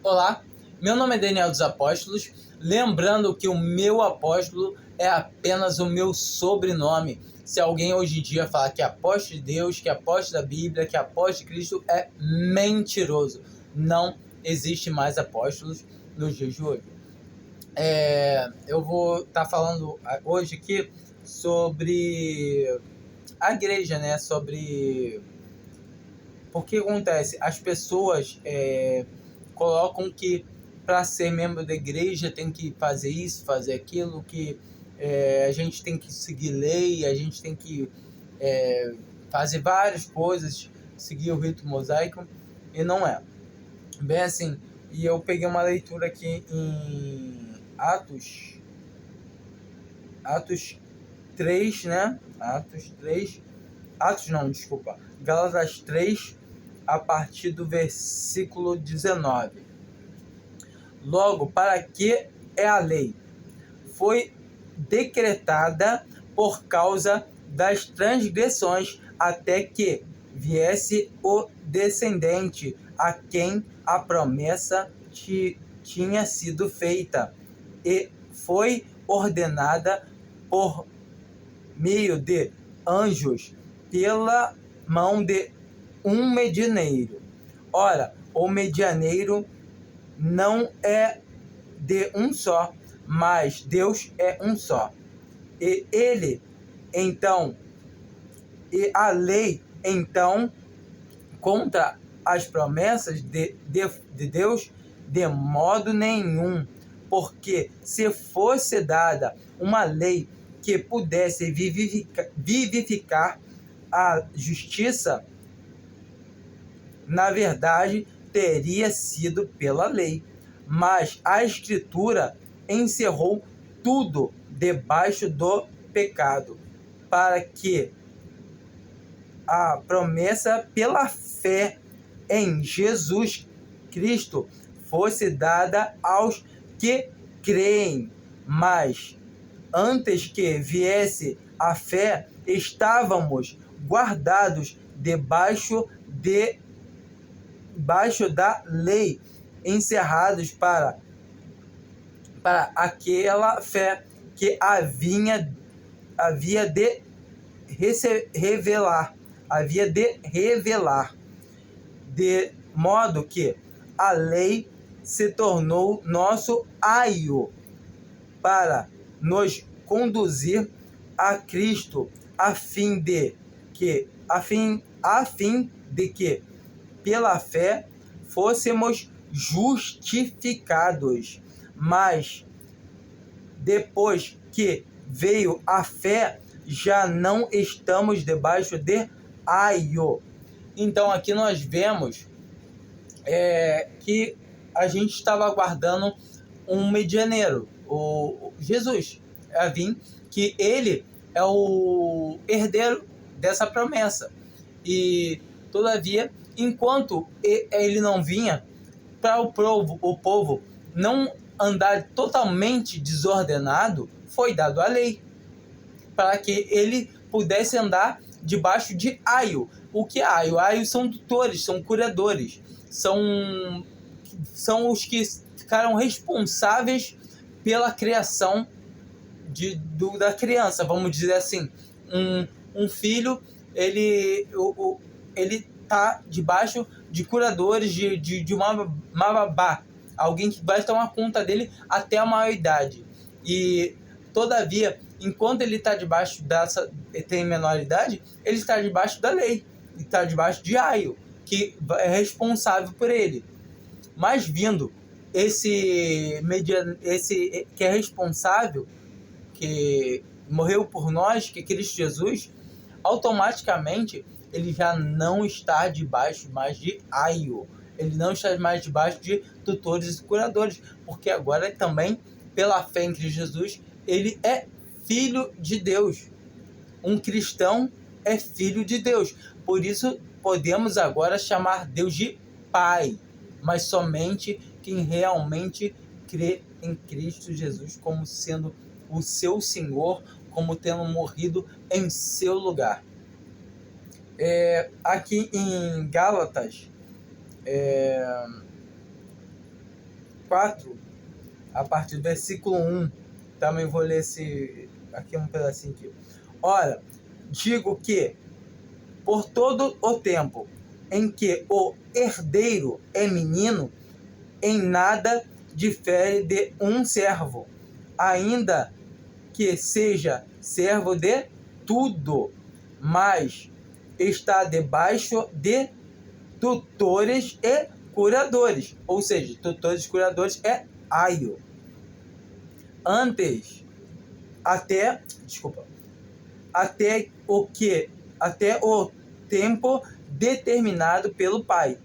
Olá, meu nome é Daniel dos Apóstolos, lembrando que o meu apóstolo é apenas o meu sobrenome. Se alguém hoje em dia falar que é apóstolo de Deus, que é apóstolo da Bíblia, que é apóstolo de Cristo, é mentiroso. Não existe mais apóstolos nos dias de hoje. Eu vou estar falando hoje aqui sobre a igreja, né? Sobre... Porque acontece, as pessoas colocam que para ser membro da igreja tem que fazer isso, fazer aquilo, que a gente tem que seguir lei, a gente tem que fazer várias coisas, seguir o rito mosaico, e não é. Bem assim, e eu peguei uma leitura aqui em Atos 3, né? Gálatas 3, a partir do versículo 19. Logo, para que é a lei? Foi decretada por causa das transgressões, até que viesse o descendente, a quem a promessa tinha sido feita, e foi ordenada por meio de anjos pela mão de um medianeiro. Ora, o medianeiro não é de um só, mas Deus é um só. E a lei, então, contra as promessas de Deus de modo nenhum, porque se fosse dada uma lei que pudesse vivificar a justiça, na verdade, teria sido pela lei. Mas a Escritura encerrou tudo debaixo do pecado, para que a promessa pela fé em Jesus Cristo fosse dada aos que creem. Mas antes que viesse a fé, estávamos guardados debaixo da lei, encerrados para aquela fé que havia de revelar, de modo que a lei se tornou nosso aio para nos conduzir a Cristo, a fim de que pela fé fôssemos justificados. Mas depois que veio a fé, já não estamos debaixo de aio. Então aqui nós vemos que a gente estava aguardando um medianeiro, o Jesus, a vir, que ele é o herdeiro dessa promessa. E todavia, enquanto ele não vinha, para o povo não andar totalmente desordenado, foi dado a lei, para que ele pudesse andar debaixo de aio. O que é aio? Aio são tutores, são curadores, são os que ficaram responsáveis pela criação da criança, vamos dizer assim. Um filho, ele está debaixo de curadores, de uma babá, alguém que vai tomar conta dele até a maioridade. E todavia, enquanto ele está debaixo tem menoridade, ele está debaixo da lei, está debaixo de aio, que é responsável por ele. Mas vindo esse que é responsável, que morreu por nós, que é Cristo Jesus, automaticamente ele já não está debaixo mais de aio, ele não está mais debaixo de tutores e curadores, porque agora também, pela fé em Cristo Jesus, ele é filho de Deus. Um cristão é filho de Deus. Por isso, podemos agora chamar Deus de Pai, mas somente quem realmente crê em Cristo Jesus como sendo o seu Senhor, como tendo morrido em seu lugar. Aqui em Gálatas, 4, a partir do versículo 1, também vou ler aqui um pedacinho aqui. Ora, digo que, por todo o tempo em que o herdeiro é menino, em nada difere de um servo, ainda que seja servo de tudo, mas está debaixo de tutores e curadores. Ou seja, tutores e curadores é aio. Até o tempo determinado pelo Pai.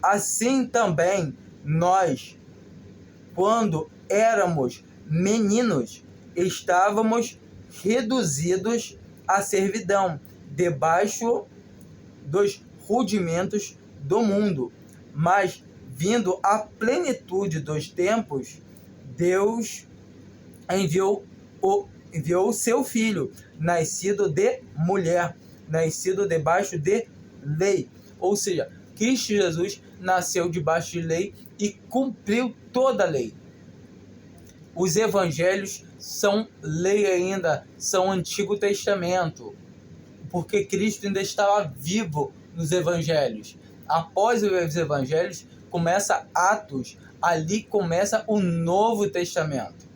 Assim também nós, quando éramos meninos, estávamos reduzidos à servidão, debaixo dos rudimentos do mundo. Mas, vindo à plenitude dos tempos, Deus enviou o seu Filho, nascido de mulher, nascido debaixo de lei. Ou seja, Cristo Jesus nasceu debaixo de lei e cumpriu toda a lei. Os evangelhos são lei ainda, são Antigo Testamento, porque Cristo ainda estava vivo nos evangelhos. Após os evangelhos, começa Atos, ali começa o Novo Testamento.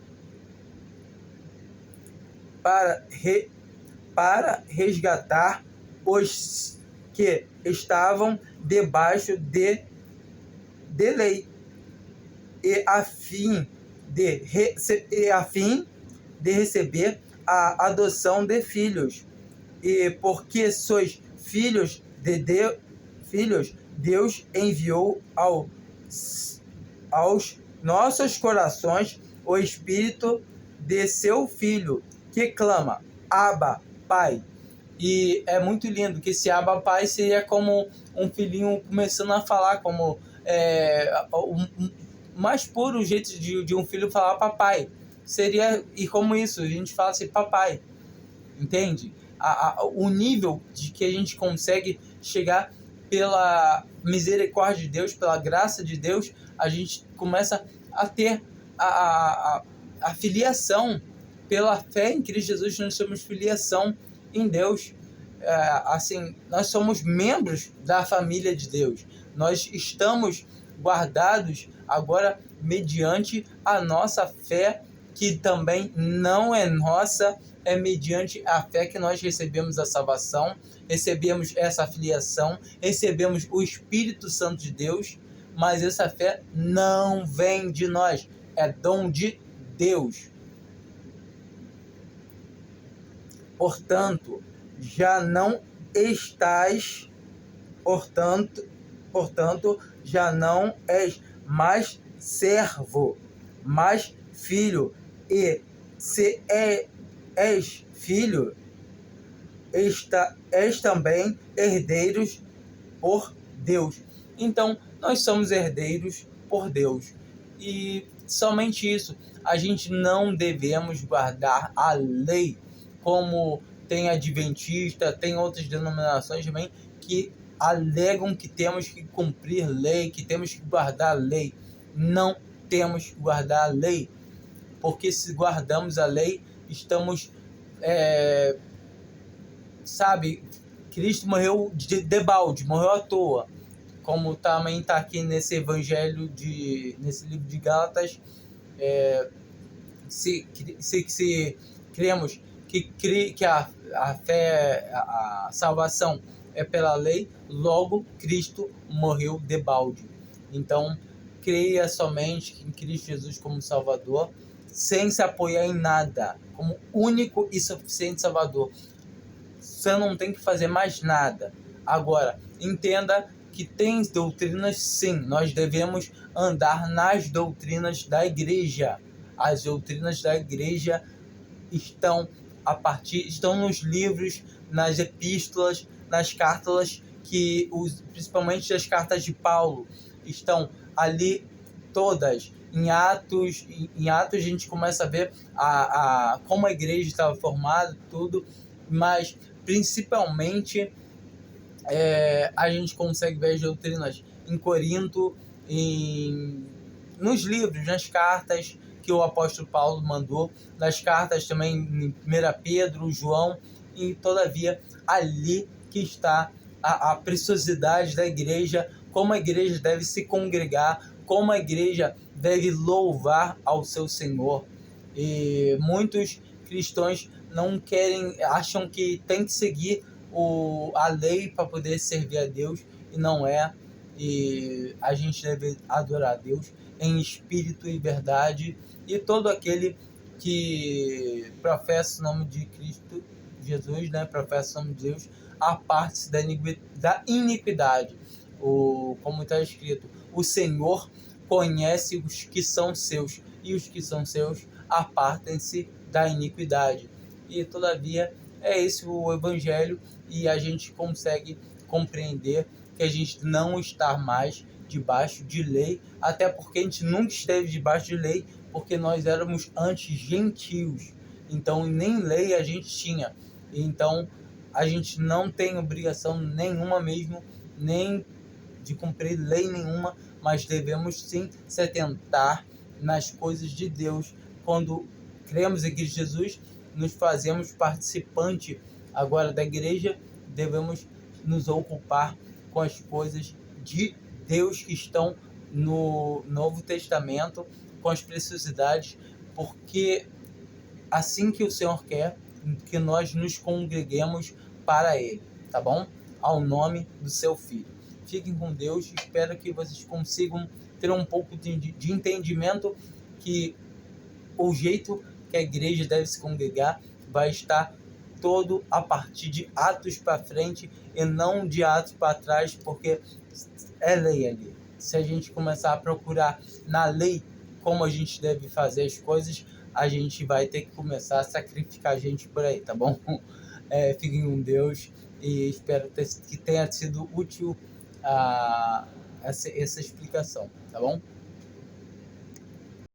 Para resgatar os que estavam debaixo de lei, e a fim de receber a adoção de filhos. E porque sois filhos de Deus enviou aos nossos corações o Espírito de seu Filho, que clama, Abba, Pai. E é muito lindo que esse Abba, Pai seria como um filhinho começando a falar, como o mais puro jeito de um filho falar papai. Seria, e como isso, a gente fala assim, papai. Entende? O nível de que a gente consegue chegar pela misericórdia de Deus, pela graça de Deus, a gente começa a ter a filiação. Pela fé em Cristo Jesus, nós somos filiação em Deus. Assim, nós somos membros da família de Deus. Nós estamos guardados agora mediante a nossa fé, que também não é nossa, é mediante a fé que nós recebemos a salvação, recebemos essa filiação, recebemos o Espírito Santo de Deus, mas essa fé não vem de nós, é dom de Deus. Portanto, já não és mais servo, mas filho, e se és filho, és também herdeiros por Deus. Então, nós somos herdeiros por Deus. E somente isso, a gente não devemos guardar a lei, como tem adventista, tem outras denominações também que alegam que temos que cumprir lei, que temos que guardar a lei. Não temos que guardar a lei, porque se guardamos a lei, estamos, Cristo morreu de balde, morreu à toa, como também está aqui nesse evangelho, nesse livro de Gálatas. Se cremos que a fé, a salvação é pela lei, logo Cristo morreu de balde. Então, creia somente em Cristo Jesus como Salvador, sem se apoiar em nada, como único e suficiente Salvador. Você não tem que fazer mais nada. Agora, entenda que tem doutrinas, sim, nós devemos andar nas doutrinas da igreja. As doutrinas da igreja estão nos livros, nas epístolas, nas cartas, principalmente as cartas de Paulo, estão ali todas. Em Atos a gente começa a ver como a igreja estava formada, tudo, mas principalmente a gente consegue ver as doutrinas em Corinto, em nos livros, nas cartas que o apóstolo Paulo mandou, nas cartas também em 1 Pedro, João, e todavia ali que está a preciosidade da igreja, como a igreja deve se congregar, como a igreja deve louvar ao seu Senhor. E muitos cristãos não querem, acham que tem que seguir a lei para poder servir a Deus, e não é. E a gente deve adorar a Deus em espírito e verdade, e todo aquele que professa o nome de Cristo Jesus, né, professa o nome de Deus, aparte-se da iniquidade. Como está escrito, o Senhor conhece os que são seus, e os que são seus apartem-se da iniquidade. E todavia é esse o evangelho, e a gente consegue compreender que a gente não está mais debaixo de lei, até porque a gente nunca esteve debaixo de lei, porque nós éramos antes gentios, então nem lei a gente tinha. Então a gente não tem obrigação nenhuma mesmo, nem de cumprir lei nenhuma, mas devemos sim se atentar nas coisas de Deus. Quando cremos em Cristo Jesus, nos fazemos participante agora da igreja, devemos nos ocupar com as coisas de Deus que estão no Novo Testamento, com as preciosidades, porque assim que o Senhor quer que nós nos congreguemos para Ele, tá bom? Ao nome do seu Filho. Fiquem com Deus, espero que vocês consigam ter um pouco de entendimento que o jeito que a igreja deve se congregar vai estar todo a partir de Atos para frente e não de Atos para trás, porque é lei ali. Se a gente começar a procurar na lei como a gente deve fazer as coisas, a gente vai ter que começar a sacrificar a gente por aí, tá bom? Fiquem com Deus e espero que tenha sido útil essa explicação, tá bom?